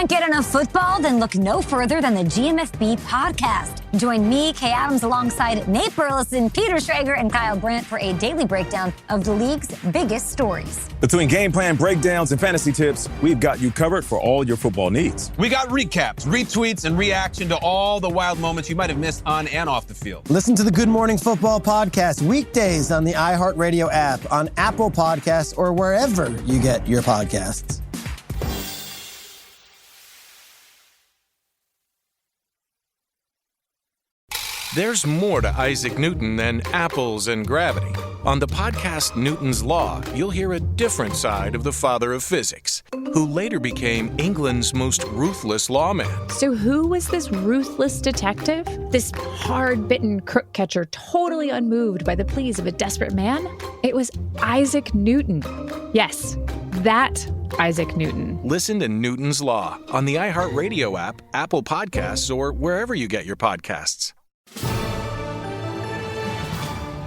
Can't get enough football? Then look no further than the GMFB podcast. Join me, Kay Adams, alongside Nate Burleson, Peter Schrager, and Kyle Brandt for a daily breakdown of the league's biggest stories. Between game plan breakdowns and fantasy tips, we've got you covered for all your football needs. We got recaps, retweets, and reaction to all the wild moments you might have missed on and off the field. Listen to the Good Morning Football podcast weekdays on the iHeartRadio app, on Apple Podcasts, or wherever you get your podcasts. There's more to Isaac Newton than apples and gravity. On the podcast Newton's Law, you'll hear a different side of the father of physics, who later became England's most ruthless lawman. So who was this ruthless detective? This hard-bitten crook catcher, totally unmoved by the pleas of a desperate man? It was Isaac Newton. Yes, that Isaac Newton. Listen to Newton's Law on the iHeartRadio app, Apple Podcasts, or wherever you get your podcasts.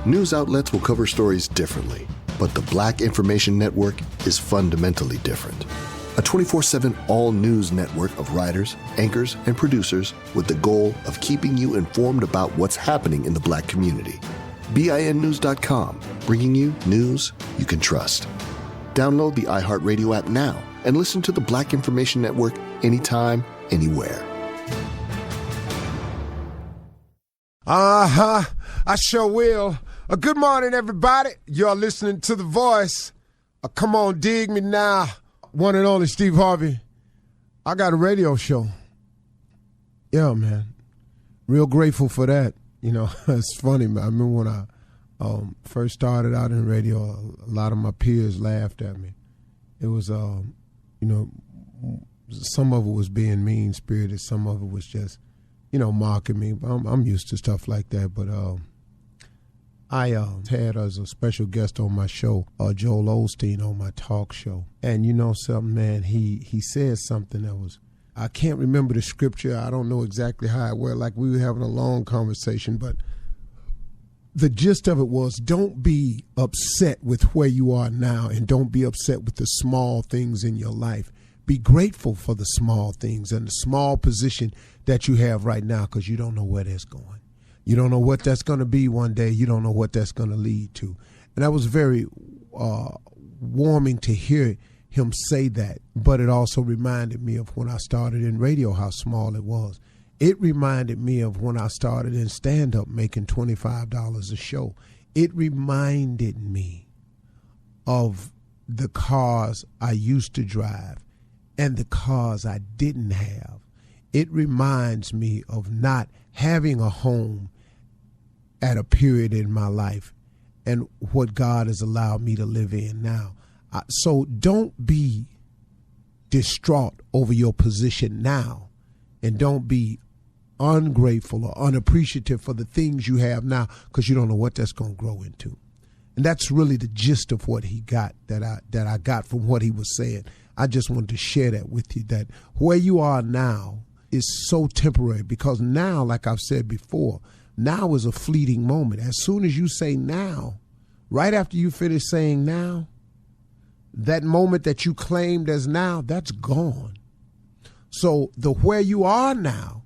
News outlets will cover stories differently, but the Black Information Network is fundamentally different. A 24/7 all-news network of writers, anchors, and producers with the goal of keeping you informed about what's happening in the Black community. BINnews.com, bringing you news you can trust. Download the iHeartRadio app now and listen to the Black Information Network anytime, anywhere. I sure will. Good morning, everybody. You're listening to The Voice. Come on, dig me now. One and only Steve Harvey. I got a radio show. Yeah, man. Real grateful for that. You know, it's funny. I remember when I first started out in radio, a lot of my peers laughed at me. It was, you know, some of it was being mean-spirited. Some of it was just, you know, mocking me. I'm used to stuff like that. But I had as a special guest on my show, Joel Osteen on my talk show. And you know something, man, he said something that was, I can't remember the scripture. I don't know exactly how it went. Like we were having a long conversation, but the gist of it was, don't be upset with where you are now, and don't be upset with the small things in your life. Be grateful for the small things and the small position that you have right now, because you don't know where that's going. You don't know what that's going to be one day. You don't know what that's going to lead to. And that was very warming to hear him say that. But it also reminded me of when I started in radio, how small it was. It reminded me of when I started in stand-up making $25 a show. It reminded me of the cars I used to drive and the cars I didn't have. It reminds me of not having a home at a period in my life and what God has allowed me to live in now. So don't be distraught over your position now, and don't be ungrateful or unappreciative for the things you have now, because you don't know what that's going to grow into. And that's really the gist of what he got, that I got from what he was saying. I just wanted to share that with you, that where you are now is so temporary, because now, like I've said before, now is a fleeting moment. As soon as you say now, right after you finish saying now, that moment that you claimed as now, that's gone. So the where you are now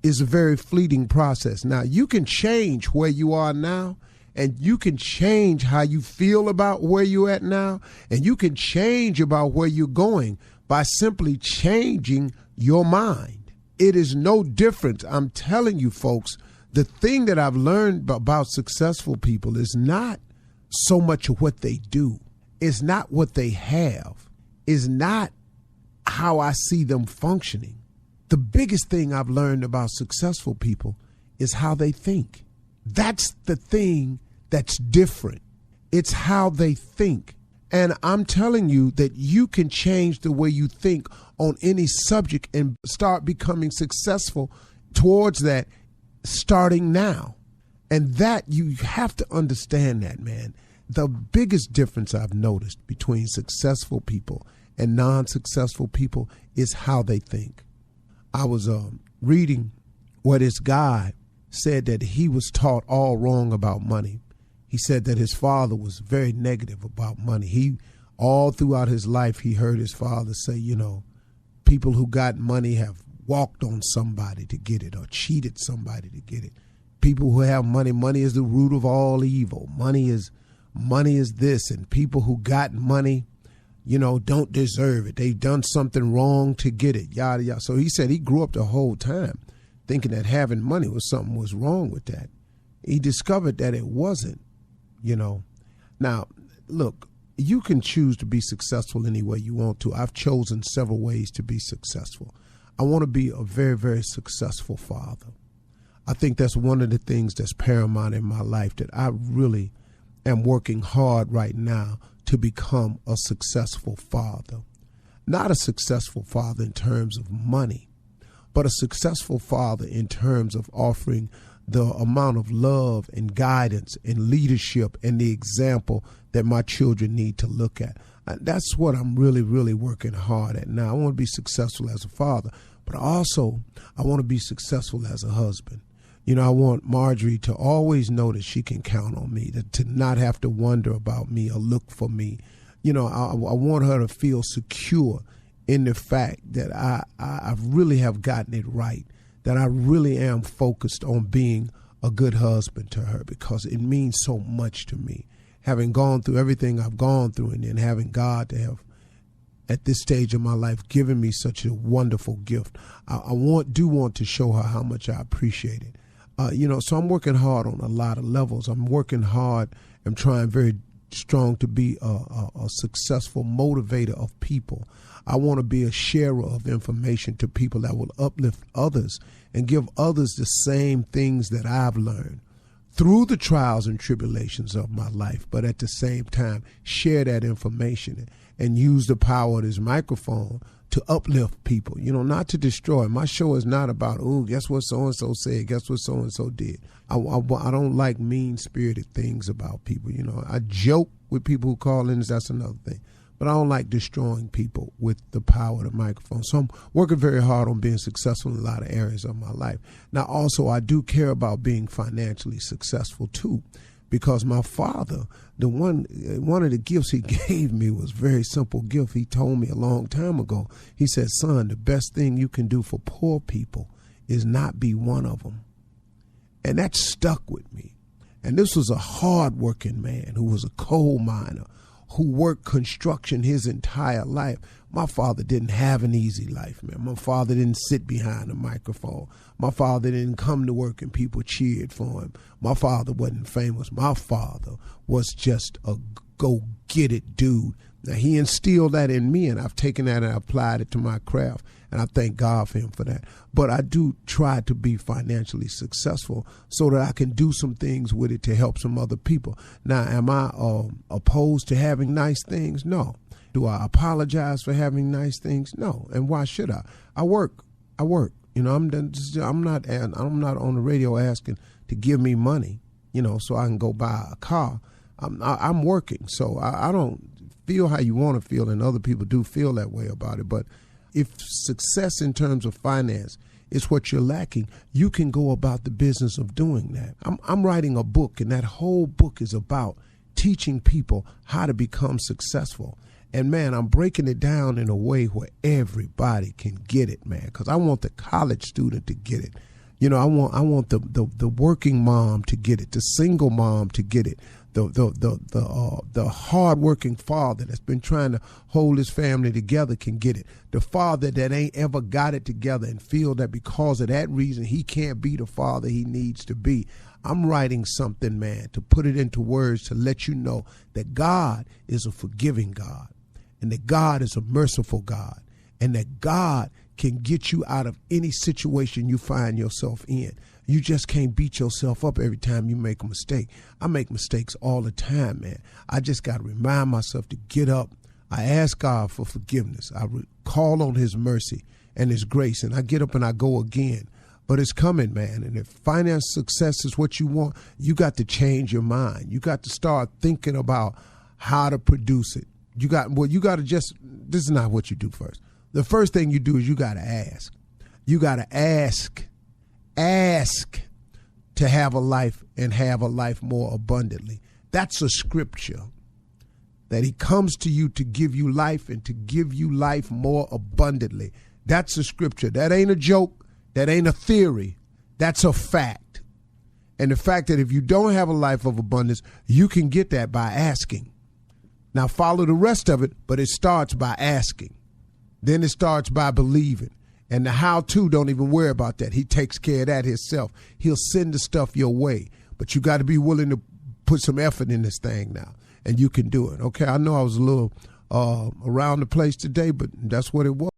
is a very fleeting process. Now, you can change where you are now, and you can change how you feel about where you're at now, and you can change about where you're going by simply changing your mind. It is no different. I'm telling you, folks, the thing that I've learned about successful people is not so much of what they do. It's not what they have. It's not how I see them functioning. The biggest thing I've learned about successful people is how they think. That's the thing that's different. It's how they think. And I'm telling you that you can change the way you think on any subject and start becoming successful towards that starting now. And that, you have to understand that, man. The biggest difference I've noticed between successful people and non-successful people is how they think. I was reading where this guy said that he was taught all wrong about money. He said that his father was very negative about money. All throughout his life, he heard his father say, People who got money have walked on somebody to get it or cheated somebody to get it. People who have money, money is the root of all evil. Money is this, and people who got money, don't deserve it. They've done something wrong to get it, yada, yada. So he said he grew up the whole time thinking that having money was wrong with that. He discovered that it wasn't, Now, look, you can choose to be successful any way you want to. I've chosen several ways to be successful. I want to be a very, very successful father. I think that's one of the things that's paramount in my life, that I really am working hard right now to become a successful father. Not a successful father in terms of money, but a successful father in terms of offering the amount of love and guidance and leadership and the example that my children need to look at. That's what I'm really, really working hard at now. I want to be successful as a father, but also I want to be successful as a husband. I want Marjorie to always know that she can count on me, to not have to wonder about me or look for me. I want her to feel secure in the fact that I really have gotten it right, that I really am focused on being a good husband to her, because it means so much to me. Having gone through everything I've gone through, and then having God to have, at this stage of my life, given me such a wonderful gift, I do want to show her how much I appreciate it. So I'm working hard on a lot of levels. I'm working hard. I'm trying very strong to be a successful motivator of people. I want to be a sharer of information to people that will uplift others and give others the same things that I've learned through the trials and tribulations of my life, but at the same time, share that information and use the power of this microphone to uplift people, not to destroy. My show is not about, guess what so-and-so said, guess what so-and-so did. I don't like mean-spirited things about people. I joke with people who call in, that's another thing. But I don't like destroying people with the power of the microphone. So I'm working very hard on being successful in a lot of areas of my life. Now, also, I do care about being financially successful, too, because my father, one of the gifts he gave me was a very simple gift. He told me a long time ago, he said, son, the best thing you can do for poor people is not be one of them. And that stuck with me. And this was a hard-working man who was a coal miner, who worked construction his entire life. My father didn't have an easy life, man. My father didn't sit behind a microphone. My father didn't come to work and people cheered for him. My father wasn't famous. My father was just a go-get-it dude. Now, he instilled that in me, and I've taken that and applied it to my craft, and I thank God for him for that. But I do try to be financially successful so that I can do some things with it to help some other people. Now, am I opposed to having nice things? No. Do I apologize for having nice things? No. And why should I? I work. I'm not on the radio asking to give me money, so I can go buy a car. I'm working, so I don't feel how you want to feel, and other people do feel that way about it. But if success in terms of finance is what you're lacking, you can go about the business of doing that. I'm writing a book, and that whole book is about teaching people how to become successful. And, man, I'm breaking it down in a way where everybody can get it, man, because I want the college student to get it. I want the working mom to get it, the single mom to get it, the hard-working father that's been trying to hold his family together can get it. The father that ain't ever got it together and feel that because of that reason he can't be the father he needs to be. I'm writing something, man, to put it into words to let you know that God is a forgiving God, and that God is a merciful God, and that God can get you out of any situation you find yourself in. You just can't beat yourself up every time you make a mistake. I make mistakes all the time, man. I just got to remind myself to get up. I ask God for forgiveness. I call on his mercy and his grace, and I get up and I go again. But it's coming, man. And if finance success is what you want, you got to change your mind. You got to start thinking about how to produce it. This is not what you do first. The first thing you do is you got to ask. You got to ask to have a life and have a life more abundantly. That's a scripture, that he comes to you to give you life and to give you life more abundantly. That's a scripture. That ain't a joke. That ain't a theory. That's a fact. And the fact that if you don't have a life of abundance, you can get that by asking. Now follow the rest of it, but it starts by asking. Then it starts by believing. And the how-to, don't even worry about that. He takes care of that himself. He'll send the stuff your way. But you got to be willing to put some effort in this thing now. And you can do it. Okay, I know I was a little around the place today, but that's what it was.